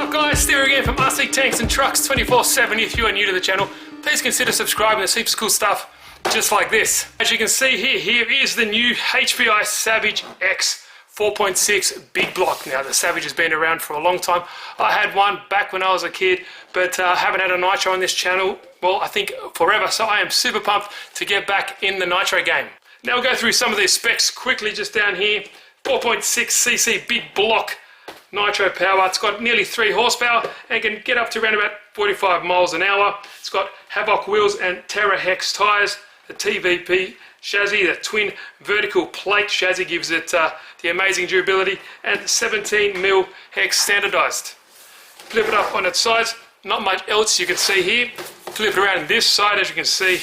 up guys, Stu again from RC Tanks and Trucks 24/7. If you are new to the channel, please consider subscribing. There's heaps of cool stuff just like this. As you can see here is the new HPI Savage X 4.6 big block. Now the Savage has been around for a long time. I had one back when I was a kid, but haven't had a nitro on this channel, well, I think forever. So I am super pumped to get back in the nitro game. Now we'll go through some of these specs quickly just down here. 4.6cc big block nitro power. It's got nearly 3 horsepower and can get up to around about 45 miles an hour. It's got Havoc wheels and Terra Hex tyres. The TVP chassis, the twin vertical plate chassis, gives it the amazing durability, and 17mm hex standardized. Flip it up on its sides, not much else you can see here. Flip it around this side, as you can see.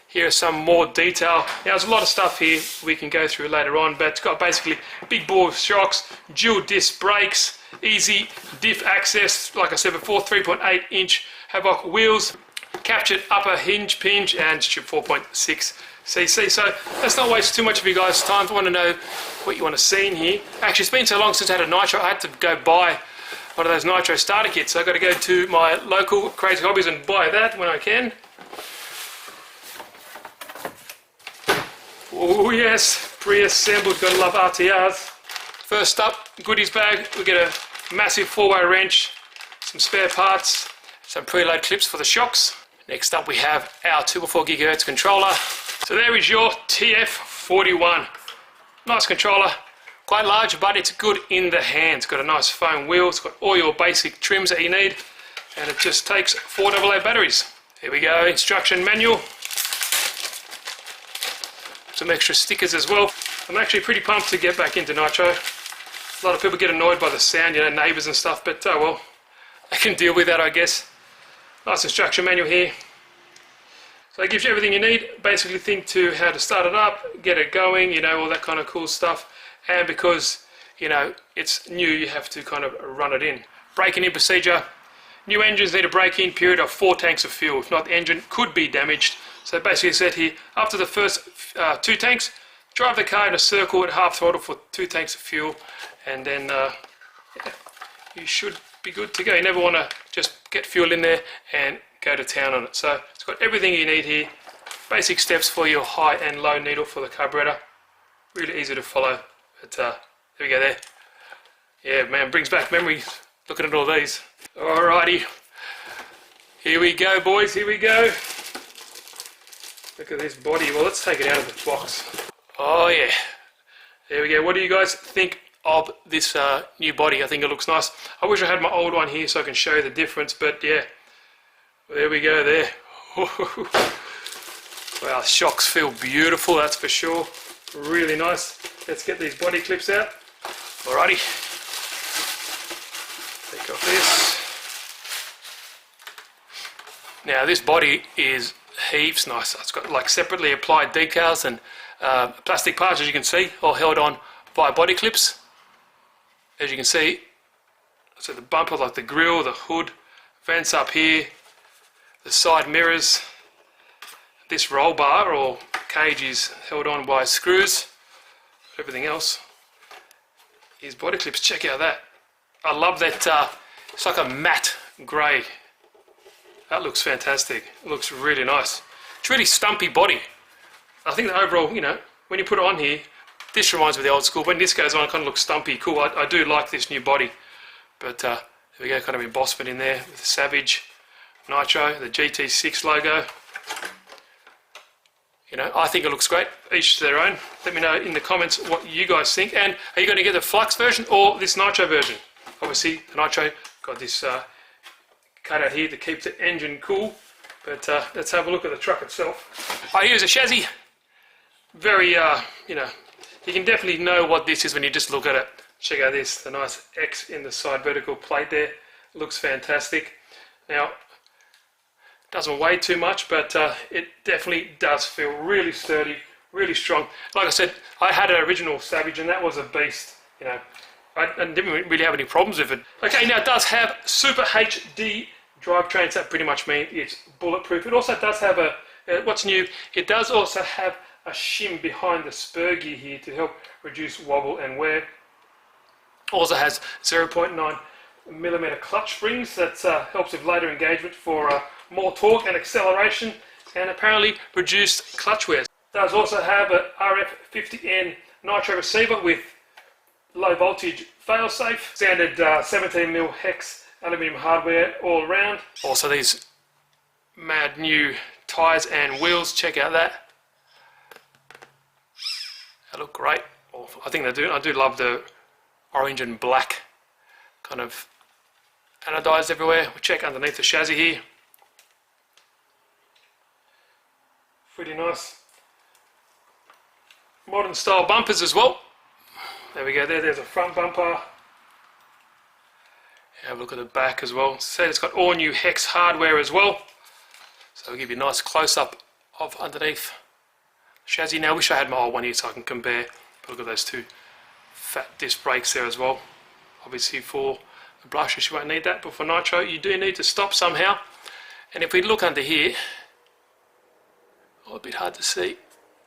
Here is some more detail. Now there's a lot of stuff here we can go through later on, but it's got basically big bore shocks, dual disc brakes, easy diff access, like I said before, 3.8-inch Havoc wheels, captured upper hinge pinch, and 4.6cc. So let's not waste too much of you guys' time. If you want to know what you want to see in here. Actually, it's been so long since I had a nitro, I had to go buy one of those nitro starter kits. So I've got to go to my local Crazy Hobbies and buy that when I can. Oh yes, pre-assembled, gotta love RTRs. First up, goodies bag, we get a massive 4-way wrench, some spare parts, some preload clips for the shocks. Next up we have our 2x4 GHz controller. So there is your TF41. Nice controller, quite large, but it's good in the hand. It's got a nice foam wheel, it's got all your basic trims that you need, and it just takes 4 AA batteries. Here we go, instruction manual. Some extra stickers as well. I'm actually pretty pumped to get back into nitro. A lot of people get annoyed by the sound, you know, neighbours and stuff, but oh well, I can deal with that, I guess. Nice instruction manual here. So it gives you everything you need. Basically think to how to start it up, get it going, you know, all that kind of cool stuff. And because, you know, it's new, you have to kind of run it in. Braking in procedure. New engines need a break-in period of 4 tanks of fuel. If not, the engine could be damaged. So basically it said here, after the first 2 tanks, drive the car in a circle at half throttle for 2 tanks of fuel, and then yeah, you should be good to go. You never want to just get fuel in there and go to town on it. So it's got everything you need here. Basic steps for your high and low needle for the carburetor. Really easy to follow. But there we go there. Yeah, man, brings back memories looking at all these. Alrighty, here we go, boys, here we go. Look at this body. Well, let's take it out of the box. Oh yeah, there we go. What do you guys think of this new body? I think it looks nice. I wish I had my old one here so I can show you the difference, but yeah, there we go there. Wow, shocks feel beautiful, that's for sure. Really nice. Let's get these body clips out. Alrighty, take off this. Now this body is heaps nice. It's got like separately applied decals and plastic parts, as you can see, all held on by body clips. As you can see, so the bumper, like the grille, the hood, vents up here, the side mirrors. This roll bar or cage is held on by screws. Everything else is body clips. Check out that. I love that. It's like a matte grey. That looks fantastic. It looks really nice. It's really stumpy body. I think the overall, you know, when you put it on here, this reminds me of the old school. When this goes on, it kind of looks stumpy. Cool. I do like this new body. But there we go, kind of embossment in there with the Savage Nitro, the GT-6 logo. You know, I think it looks great. Each to their own. Let me know in the comments what you guys think. And are you going to get the Flux version or this Nitro version? Obviously, the Nitro got this cut out here to keep the engine cool, but let's have a look at the truck itself. Right, here's a chassis. Very, you know, you can definitely know what this is when you just look at it. Check out this, the nice X in the side vertical plate there. Looks fantastic. Now, it doesn't weigh too much, but it definitely does feel really sturdy, really strong. Like I said, I had an original Savage and that was a beast, you know. I didn't really have any problems with it. Okay, now it does have Super HD drivetrains. That pretty much means it's bulletproof. It also does have a, what's new, it does also have a shim behind the spur gear here to help reduce wobble and wear. Also has 0.9 millimeter clutch springs. That helps with later engagement for more torque and acceleration, and apparently reduced clutch wear. It does also have an RF50N nitro receiver with low voltage failsafe, standard 17mm hex aluminium hardware all around. Also these mad new tyres and wheels, check out that. They look great. I think they do. I do love the orange and black kind of anodized everywhere. We'll check underneath the chassis here. Pretty nice. Modern style bumpers as well. There we go, there's a front bumper. Have a look at the back as well. So it's got all new hex hardware as well. So I'll give you a nice close up of underneath the chassis. Now I wish I had my old one here so I can compare. But look at those two fat disc brakes there as well. Obviously for the brushes you won't need that, but for nitro you do need to stop somehow. And if we look under here, a bit hard to see,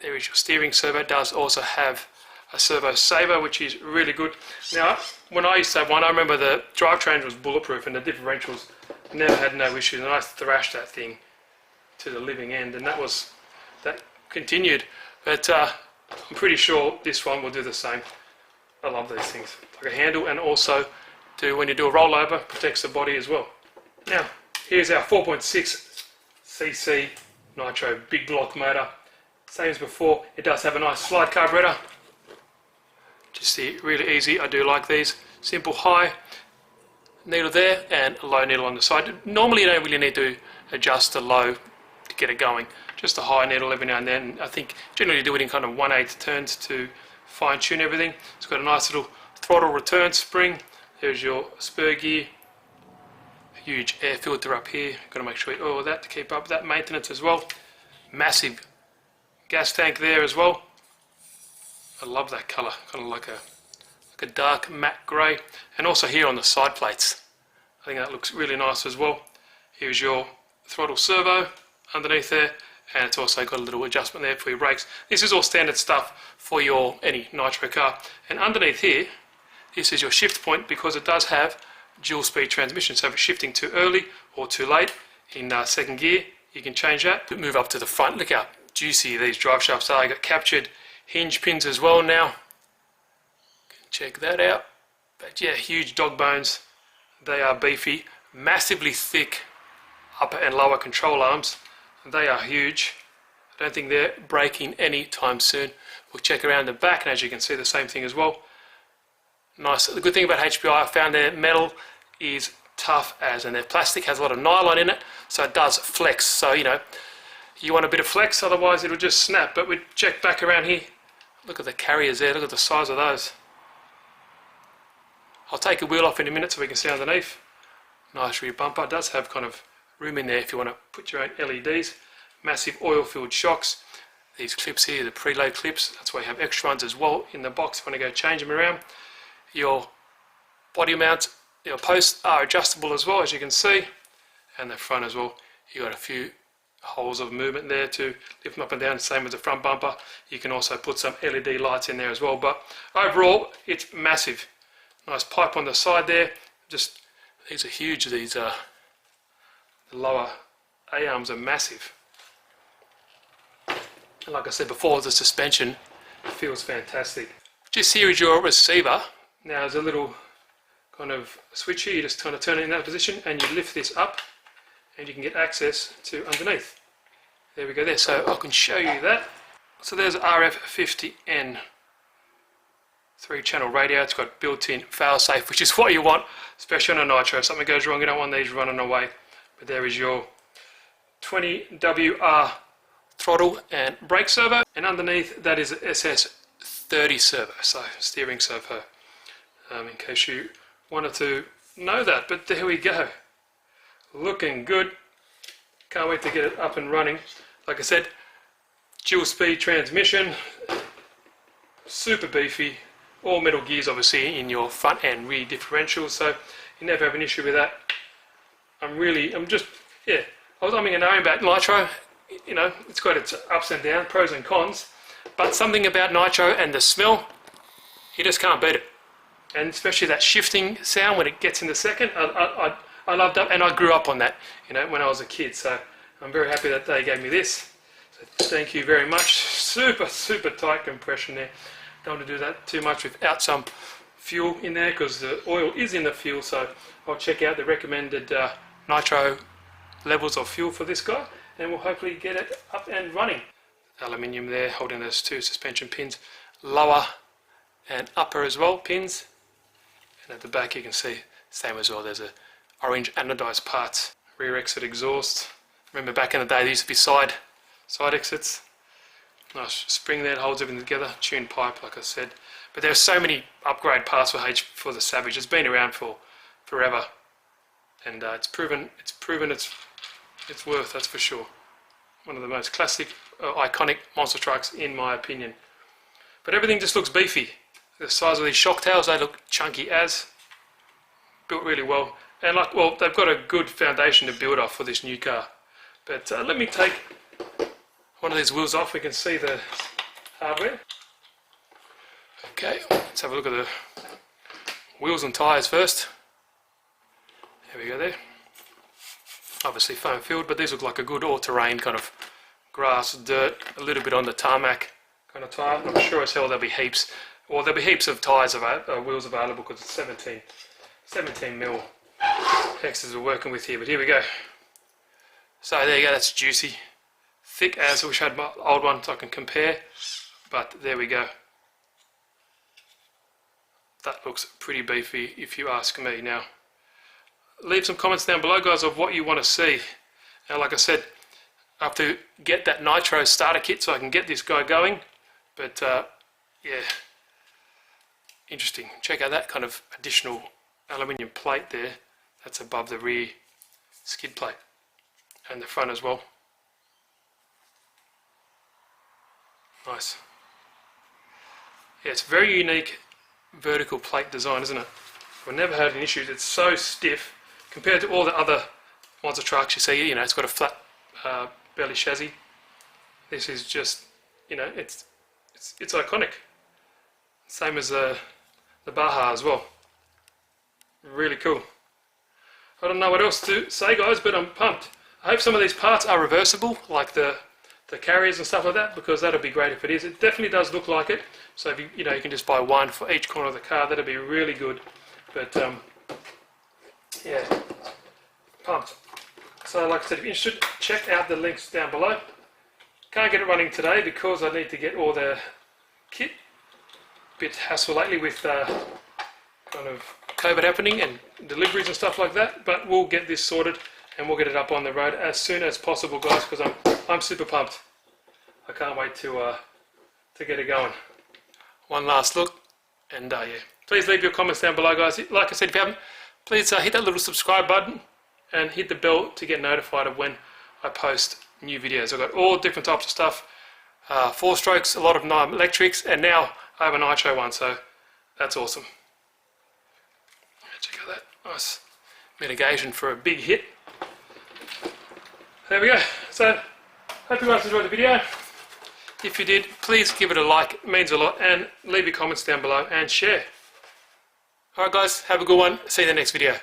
there is your steering servo. It does also have a servo saver, which is really good. Now, when I used to have one, I remember the drivetrain was bulletproof and the differentials never had no issues, and I thrashed that thing to the living end, and that continued. But I'm pretty sure this one will do the same. I love these things. Like a handle, and also when you do a rollover, protects the body as well. Now, here's our 4.6cc nitro big block motor. Same as before, it does have a nice slide carburetor. Just see, really easy. I do like these. Simple high needle there and a low needle on the side. Normally you don't really need to adjust the low to get it going. Just a high needle every now and then. I think generally do it in kind of 1/8 turns to fine tune everything. It's got a nice little throttle return spring. There's your spur gear. Huge air filter up here. Got to make sure you oil that to keep up with that maintenance as well. Massive gas tank there as well. I love that colour, kind of like a dark matte grey. And also here on the side plates, I think that looks really nice as well. Here's your throttle servo underneath there, and it's also got a little adjustment there for your brakes. This is all standard stuff for any nitro car. And underneath here, this is your shift point, because it does have dual speed transmission. So if it's shifting too early or too late in second gear, you can change that. But move up to the front, look how juicy these drive shafts are. You got captured hinge pins as well now. Check that out. But yeah, huge dog bones. They are beefy, massively thick upper and lower control arms. They are huge. I don't think they're breaking any time soon. We'll check around the back, and as you can see, the same thing as well. Nice. The good thing about HPI, I found their metal is tough as, and their plastic has a lot of nylon in it, so it does flex. So you want a bit of flex, otherwise it'll just snap. But we check back around here. Look at the carriers there, look at the size of those. I'll take a wheel off in a minute so we can see underneath. Nice rear bumper. It does have kind of room in there if you want to put your own LEDs. Massive oil-filled shocks. These clips here, the preload clips, that's why you have extra ones as well in the box if you want to go change them around. Your body mounts, your posts are adjustable as well, as you can see. And the front as well, you got a few holes of movement there to lift them up and down, same as the front bumper. You can also put some LED lights in there as well, but overall it's massive. Nice pipe on the side there. Just these are huge. These the lower A-arms are massive, and like I said before, the suspension feels fantastic. Just here is your receiver. Now there's a little kind of switch here. You just kind of turn it in that position and you lift this up, and you can get access to underneath. There we go there. So I can show you that. So there's RF50N 3-channel radio. It's got built-in fail-safe, which is what you want, especially on a nitro. If something goes wrong, you don't want these running away. But there is your 20WR throttle and brake servo, and underneath that is SS30 servo, so steering servo, in case you wanted to know that. But there we go. Looking good. Can't wait to get it up and running. Like I said, dual speed transmission, super beefy, all metal gears obviously in your front and rear differentials, so you never have an issue with that. I was umming and ahhing about nitro. It's got its ups and downs, pros and cons, but something about nitro and the smell, you just can't beat it. and especially that shifting sound when it gets in the second. I love that, and I grew up on that, you know, when I was a kid. So I'm very happy that they gave me this. So thank you very much. Super tight compression there. Don't want to do that too much without some fuel in there, because the oil is in the fuel. So I'll check out the recommended nitro levels of fuel for this guy, and we'll hopefully get it up and running. Aluminium there holding those two suspension pins, lower and upper as well pins, and at the back you can see same as well, there's a orange anodized parts. Rear exit exhaust. Remember back in the day there used to be side exits. Nice spring there that holds everything together. Tuned pipe, like I said. But there are so many upgrade parts for the Savage. It's been around for forever, and it's proven its worth, that's for sure. One of the most classic, iconic monster trucks in my opinion. But everything just looks beefy. The size of these shock tails, they look chunky as. Built really well. And like, well, they've got a good foundation to build off for this new car. But let me take one of these wheels off. We can see the hardware. Okay, let's have a look at the wheels and tyres first. There we go there. Obviously foam filled, but these look like a good all-terrain kind of grass, dirt, a little bit on the tarmac kind of tyre. I'm sure as hell there'll be heaps. Well, there'll be heaps of tyres, wheels available, because it's 17 mil Hexes we're working with here, but here we go. So there you go, that's juicy. Thick as, I wish I had my old one so I can compare, but there we go. That looks pretty beefy if you ask me. Now, leave some comments down below, guys, of what you want to see. Now, like I said, I have to get that nitro starter kit so I can get this guy going, but yeah, interesting. Check out that kind of additional aluminium plate there. That's above the rear skid plate, and the front as well. Nice. Yeah, it's very unique vertical plate design, isn't it? I've never had an issue. It's so stiff compared to all the other monster trucks you see. You know, it's got a flat belly chassis. This is just, you know, it's iconic. Same as the Baja as well. Really cool. I don't know what else to say, guys, but I'm pumped. I hope some of these parts are reversible, like the carriers and stuff like that, because that'll be great if it is. It definitely does look like it. So if you know, you can just buy one for each corner of the car. That'll be really good. But yeah, pumped. So like I said, if you're interested, check out the links down below. Can't get it running today because I need to get all the kit. Bit hassle lately with kind of COVID happening and deliveries and stuff like that, but we'll get this sorted and we'll get it up on the road as soon as possible, guys, because I'm super pumped. I can't wait to get it going. One last look, and yeah, please leave your comments down below, guys. Like I said, if you haven't, please hit that little subscribe button and hit the bell to get notified of when I post new videos. I've got all different types of stuff, 4-strokes, a lot of electrics, and now I have a nitro one, so that's awesome. Check out that nice mitigation for a big hit. There we go. So, hope you guys enjoyed the video. If you did, please give it a like, it means a lot, and leave your comments down below and share. Alright guys, have a good one. See you in the next video.